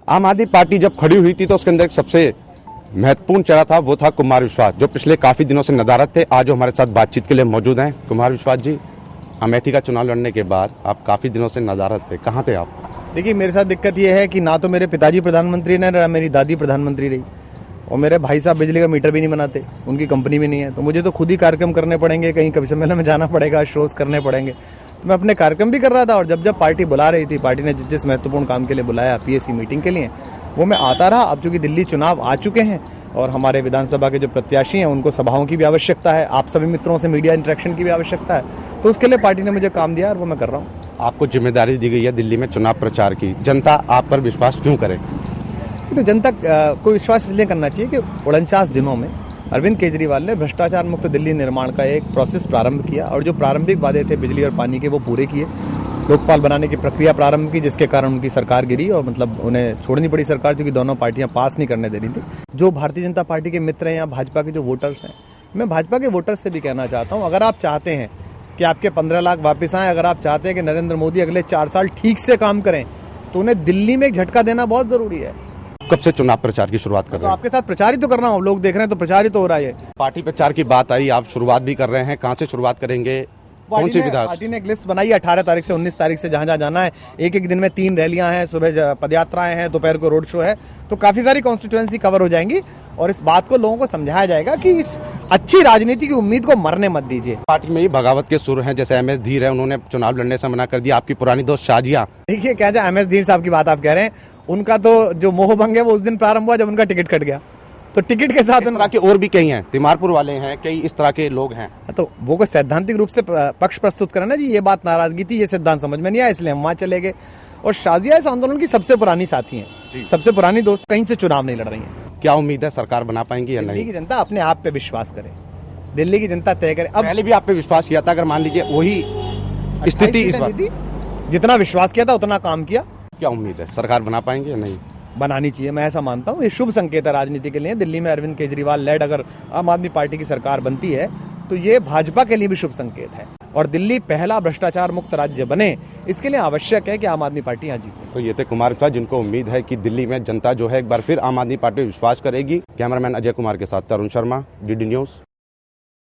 आम आदमी पार्टी जब खड़ी हुई थी तो उसके अंदर एक सबसे महत्वपूर्ण चेहरा था, वो था कुमार विश्वास, जो पिछले काफी दिनों से नदारद थे। आज वो हमारे साथ बातचीत के लिए मौजूद हैं। कुमार विश्वास जी, अमेठी का चुनाव लड़ने के बाद आप काफी दिनों से नदारद थे, कहाँ थे आप? देखिए, मेरे साथ दिक्कत ये है कि ना तो मेरे पिताजी प्रधानमंत्री ने, ना मेरी दादी प्रधानमंत्री रही, और मेरे भाई साहब बिजली का मीटर भी नहीं बनाते, उनकी कंपनी भी नहीं है। तो मुझे तो खुद ही कार्यक्रम करने पड़ेंगे, कहीं कवि सम्मेलन में जाना पड़ेगा, शोज करने पड़ेंगे। तो मैं अपने कार्यक्रम भी कर रहा था, और जब जब पार्टी बुला रही थी, पार्टी ने जिस महत्वपूर्ण काम के लिए बुलाया, पीएससी मीटिंग के लिए, वो मैं आता रहा। अब चूंकि दिल्ली चुनाव आ चुके हैं और हमारे विधानसभा के जो प्रत्याशी हैं उनको सभाओं की भी आवश्यकता है, आप सभी मित्रों से मीडिया इंटरेक्शन की भी आवश्यकता है, तो उसके लिए पार्टी ने मुझे काम दिया और वो मैं कर रहा हूँ। आपको जिम्मेदारी दी गई है दिल्ली में चुनाव प्रचार की, जनता आप पर विश्वास क्यों करे? तो जनता को विश्वास इसलिए करना चाहिए कि 49 दिनों में अरविंद केजरीवाल ने भ्रष्टाचार मुक्त दिल्ली निर्माण का एक प्रोसेस प्रारंभ किया, और जो प्रारंभिक वादे थे बिजली और पानी के, वो पूरे किए। लोकपाल बनाने की प्रक्रिया प्रारंभ की, जिसके कारण उनकी सरकार गिरी और मतलब उन्हें छोड़नी पड़ी सरकार, क्योंकि दोनों पार्टियां पास नहीं करने दे रही थी। जो भारतीय जनता पार्टी के मित्र हैं या भाजपा के जो वोटर्स हैं, मैं भाजपा के वोटर्स से भी कहना चाहता हूं, अगर आप चाहते हैं कि आपके 15 लाख वापस आए, अगर आप चाहते हैं कि नरेंद्र मोदी अगले 4 साल ठीक से काम करें, तो उन्हें दिल्ली में एक झटका देना बहुत जरूरी है। कब से चुनाव प्रचार की शुरुआत कर रहे तो हैं? आपके साथ प्रचार ही तो कर रहा हूँ, लोग देख रहे हैं तो प्रचार ही तो हो रहा है। पार्टी प्रचार की बात आई, आप शुरुआत भी कर रहे हैं, कहाँ से शुरुआत करेंगे? कौन सी विधायक? पार्टी ने एक लिस्ट बनाई है 18 तारीख से 19 तारीख से, जहां जहां जाना है। एक एक दिन में 3 रैलियां हैं, सुबह पदयात्राएं हैं, दोपहर को रोड शो है, तो काफी सारी कॉन्स्टिट्यूएंसी कवर हो जाएंगी, और इस बात को लोगों को समझाया जाएगा कि इस अच्छी राजनीति की उम्मीद को मरने मत दीजिए। पार्टी में ही बगावत के सुर हैं, जैसे MS धीर है, उन्होंने चुनाव लड़ने से मना कर दिया। आपकी पुरानी दोस्त शाजिया, देखिए क्या जाए, MS धीर साहब की बात आप कह रहे हैं, उनका तो जो मोहभंग है वो उस दिन प्रारंभ हुआ जब उनका टिकट कट गया। तो टिकट के साथ इस तरह के और भी कई हैं, तिमारपुर वाले हैं, कई इस तरह के लोग हैं। तो वो को सैद्धांतिक रूप से पक्ष प्रस्तुत करना जी, ये बात नाराजगी थी, ये सिद्धांत समझ में नहीं आया, इसलिए हम वहां चले गए। और शाजिया इस आंदोलन की सबसे पुरानी साथी हैं, सबसे पुरानी दोस्त, कहीं से चुनाव नहीं लड़ रही हैं। क्या उम्मीद है सरकार बना पाएंगी या नहीं? दिल्ली की जनता अपने आप पे विश्वास करे, दिल्ली की जनता तय करे। अब पहले भी आप पे विश्वास किया था, अगर मान लीजिए वही स्थिति इस बार, जितना विश्वास किया था उतना काम किया। क्या उम्मीद है सरकार बना पाएंगे या नहीं? बनानी चाहिए, मैं ऐसा मानता हूँ। ये शुभ संकेत है राजनीति के लिए। दिल्ली में अरविंद केजरीवाल लेड अगर आम आदमी पार्टी की सरकार बनती है तो ये भाजपा के लिए भी शुभ संकेत है, और दिल्ली पहला भ्रष्टाचार मुक्त राज्य बने, इसके लिए आवश्यक है कि आम आदमी पार्टी यहाँ जीते। तो ये थे कुमार विश्वास, जिनको उम्मीद है कि दिल्ली में जनता जो है एक बार फिर आम आदमी पार्टी विश्वास करेगी। कैमरामैन अजय कुमार के साथ तरुण शर्मा, DD न्यूज।